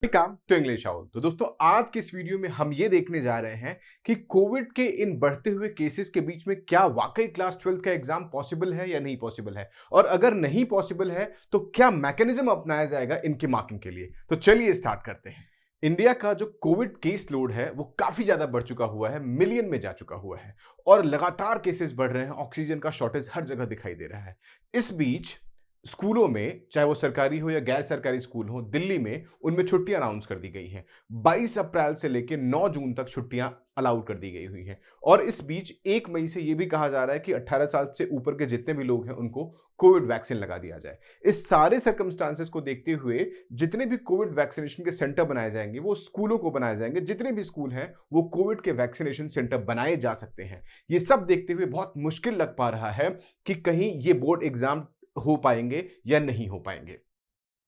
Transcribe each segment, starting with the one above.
Welcome to English हाउल। तो दोस्तों, आज के इस वीडियो में हम ये देखने जा रहे हैं कि कोविड के इन बढ़ते हुए केसेस के बीच में क्या वाकई क्लास 12 का एग्जाम पॉसिबल है या नहीं पॉसिबल है, और अगर नहीं पॉसिबल है तो क्या मैकेनिज्म अपनाया जाएगा इनकी मार्किंग के लिए। तो चलिए स्टार्ट करते हैं। इंडिया का जो कोविड केस लोड है वो काफी ज्यादा बढ़ चुका हुआ है, मिलियन में जा चुका हुआ है और लगातार केसेस बढ़ रहे हैं। ऑक्सीजन का शॉर्टेज हर जगह दिखाई दे रहा है। इस बीच स्कूलों में, चाहे वो सरकारी हो या गैर सरकारी स्कूल हो, दिल्ली में उनमें छुट्टियां अनाउंस कर दी गई हैं। 22 अप्रैल से लेकर 9 जून तक छुट्टियां अलाउड कर दी गई हुई हैं। और इस बीच 1 मई से यह भी कहा जा रहा है कि 18 साल से ऊपर के जितने भी लोग हैं उनको कोविड वैक्सीन लगा दिया जाए। इस सारे सर्कमस्टांसेस को देखते हुए जितने भी कोविड वैक्सीनेशन के सेंटर बनाए जाएंगे वो स्कूलों को बनाए जाएंगे। जितने भी स्कूल हैं वो कोविड के वैक्सीनेशन सेंटर बनाए जा सकते हैं। ये सब देखते हुए बहुत मुश्किल लग पा रहा है कि कहीं ये बोर्ड एग्जाम हो पाएंगे या नहीं हो पाएंगे।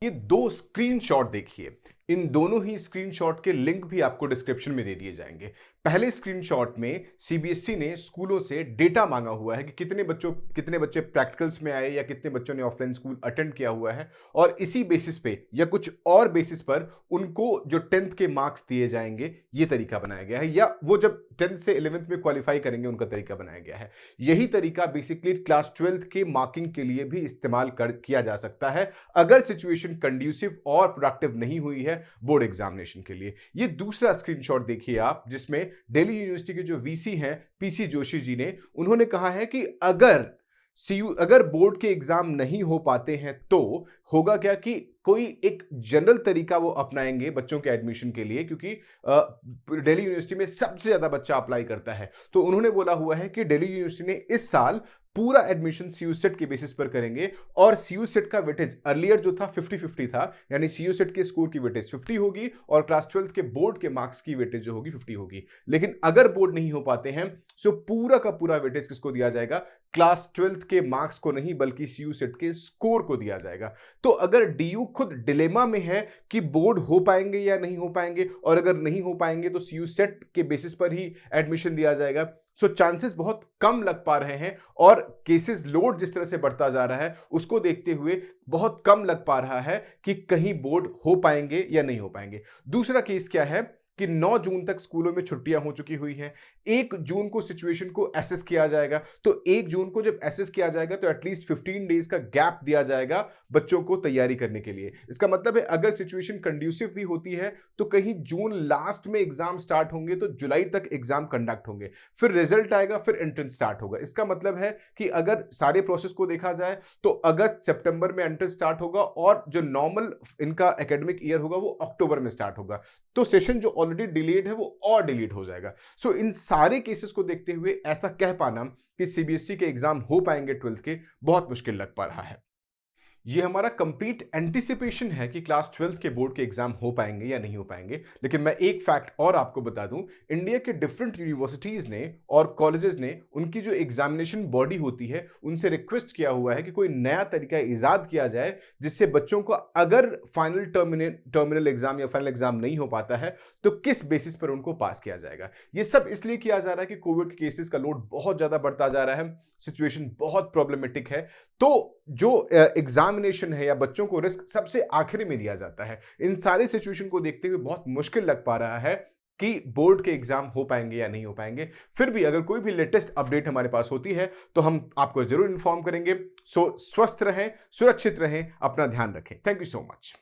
ये दो स्क्रीनशॉट देखिए। इन दोनों ही स्क्रीनशॉट के लिंक भी आपको डिस्क्रिप्शन में दे दिए जाएंगे। पहले स्क्रीनशॉट में सीबीएसई ने स्कूलों से डेटा मांगा हुआ है कि कितने बच्चे प्रैक्टिकल्स में आए या कितने बच्चों ने ऑफलाइन स्कूल अटेंड किया हुआ है, और इसी बेसिस पे या कुछ और बेसिस पर उनको जो 10th के मार्क्स दिए जाएंगे, ये तरीका बनाया गया है। या वो जब 10th से 11th में क्वालिफाई करेंगे उनका तरीका बनाया गया है। यही तरीका बेसिकली क्लास 12th के मार्किंग के लिए भी इस्तेमाल किया जा सकता है अगर सिचुएशन कंड्यूसिव और प्रोडक्टिव नहीं हुई है बोर्ड एग्जामिनेशन के लिए। ये दूसरा स्क्रीनशॉट देखिए आप, जिसमें दिल्ली यूनिवर्सिटी के जो वीसी हैं पीसी जोशी जी ने, उन्होंने कहा है कि अगर बोर्ड के एग्जाम नहीं हो पाते हैं तो होगा क्या कि कोई एक जनरल तरीका वो अपनाएंगे बच्चों के एडमिशन के लिए, क्योंकि दिल्ली यूनिवर्सिटी में सबसे ज्यादा बच्चा अप्लाई करता है। तो उन्होंने बोला हुआ है कि दिल्ली यूनिवर्सिटी ने इस साल पूरा एडमिशन सीयू सेट के बेसिस पर करेंगे, और सीयू सेट का वेटेज अर्लियर जो था 50-50 था, यानी सीयू सेट के स्कोर की वेटेज 50 होगी और क्लास 12 के बोर्ड के मार्क्स की वेटेज जो होगी 50 होगी। लेकिन अगर बोर्ड नहीं हो पाते हैं तो पूरा का पूरा वेटेज किसको दिया जाएगा? क्लास 12 के मार्क्स को नहीं, बल्कि सीयू सेट के स्कोर को दिया जाएगा। तो अगर डीयू खुद डिलेमा में है कि बोर्ड हो पाएंगे या नहीं हो पाएंगे, और अगर नहीं हो पाएंगे तो सीयू सेट के बेसिस पर ही एडमिशन दिया जाएगा, सो चांसेस बहुत कम लग पा रहे हैं। और केसेस लोड जिस तरह से बढ़ता जा रहा है उसको देखते हुए बहुत कम लग पा रहा है कि कहीं बोर्ड हो पाएंगे या नहीं हो पाएंगे। दूसरा केस क्या है कि 9 जून तक स्कूलों में छुट्टियां हो चुकी हुई हैं। 1 जून को सिचुएशन को एसेस किया जाएगा। तो 1 जून को जब एसेस किया जाएगा तो एटलीस्ट 15 डेज का गैप दिया जाएगा बच्चों को तैयारी करने के लिए। इसका मतलब है अगर सिचुएशन कंड्यूसिव भी होती है तो कहीं जून लास्ट में एग्जाम स्टार्ट होंगे तो जुलाई तक एग्जाम कंडक्ट होंगे, फिर रिजल्ट आएगा, फिर एंट्रेंस स्टार्ट होगा। इसका मतलब है कि अगर सारे प्रोसेस को देखा जाए तो अगस्त सितंबर में एंट्रेंस स्टार्ट होगा और जो नॉर्मल इनका एकेडमिक ईयर होगा वो अक्टूबर में स्टार्ट होगा। तो सेशन जो ऑलरेडी डिलेड है वो और डिलीट हो जाएगा। सो इन सारे केसेस को देखते हुए ऐसा कह पाना कि सीबीएसई के एग्जाम हो पाएंगे 12th के, बहुत मुश्किल लग पा रहा है। ये हमारा कंप्लीट एंटिसिपेशन है कि क्लास 12th के बोर्ड के एग्जाम हो पाएंगे या नहीं हो पाएंगे। लेकिन मैं एक फैक्ट और आपको बता दूं, इंडिया के डिफरेंट यूनिवर्सिटीज ने और कॉलेजेस ने उनकी जो एग्जामिनेशन बॉडी होती है उनसे रिक्वेस्ट किया हुआ है कि कोई नया तरीका इजाद किया जाए जिससे बच्चों को अगर फाइनल टर्मिनल एग्जाम या फाइनल एग्जाम नहीं हो पाता है तो किस बेसिस पर उनको पास किया जाएगा। ये सब इसलिए किया जा रहा है कि कोविड केसेस का लोड बहुत ज्यादा बढ़ता जा रहा है, सिचुएशन बहुत प्रॉब्लमेटिक है। तो जो एग्जामिनेशन है या बच्चों को रिस्क सबसे आखिर में दिया जाता है। इन सारे सिचुएशन को देखते हुए बहुत मुश्किल लग पा रहा है कि बोर्ड के एग्जाम हो पाएंगे या नहीं हो पाएंगे। फिर भी अगर कोई भी लेटेस्ट अपडेट हमारे पास होती है तो हम आपको जरूर इन्फॉर्म करेंगे। सो स्वस्थ रहें, सुरक्षित रहें, अपना ध्यान रखें। Thank you so much.